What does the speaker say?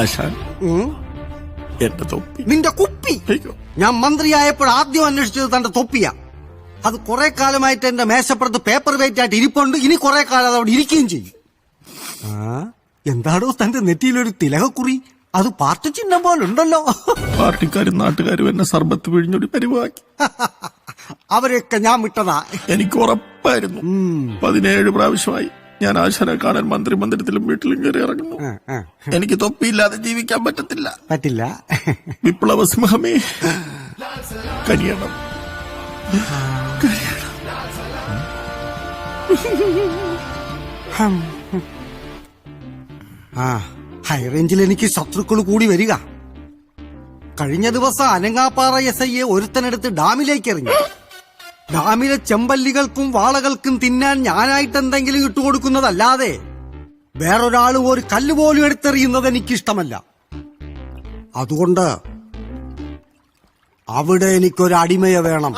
ആശാൻ, എന്റെ തൊപ്പി. നിന്റെ കുപ്പി? ഞാൻ മന്ത്രിയായപ്പോൾ ആദ്യം അന്വേഷിച്ചത് തന്റെ തൊപ്പിയാ. അത് കുറെ കാലമായിട്ട് എന്റെ മേശപ്പുറത്ത് പേപ്പർ വെയിറ്റ് ആയിട്ട് ഇരിപ്പുണ്ട്. ഇനി കുറെ കാലം അത് അവിടെ ഇരിക്കുകയും ചെയ്യും. എന്താണോ തന്റെ നെറ്റിയിലൊരു തിലകക്കുറി? അത് പാർട്ടി ചിഹ്നം പോലുണ്ടല്ലോ. പാർട്ടിക്കാരും നാട്ടുകാരും എന്നെ സർബത്ത് പിഴിഞ്ഞൊടി പരിവാക്കി. അവരെയൊക്കെ ഞാൻ വിട്ടതാ. എനിക്ക് ഉറപ്പായിരുന്നു. 17 പ്രാവശ്യമായി ഞാൻ ആശാനെ കാണാൻ മന്ത്രിമന്ദിരത്തിലും വീട്ടിലും കയറി ഇറങ്ങുന്നു. എനിക്ക് തൊപ്പിയില്ലാതെ ജീവിക്കാൻ പറ്റില്ല. വിപ്ലവ സിംഹമേ, കനിയണം. ഹൈറേഞ്ചിൽ എനിക്ക് ശത്രുക്കൾ കൂടി വരിക. കഴിഞ്ഞ ദിവസം അനങ്ങാപ്പാറ SIയെ ഒരുത്തനെടുത്ത് ഡാമിലേക്ക് എറിഞ്ഞു. ഡാമിലെ ചെമ്പല്ലികൾക്കും വാളകൾക്കും തിന്നാൻ ഞാനായിട്ട് എന്തെങ്കിലും ഇട്ടുകൊടുക്കുന്നതല്ലാതെ വേറൊരാൾ ഒരു കല്ലുപോലും എടുത്തെറിയുന്നത് എനിക്കിഷ്ടമല്ല. അതുകൊണ്ട് അവിടെ എനിക്കൊരു അടിമയെ വേണം.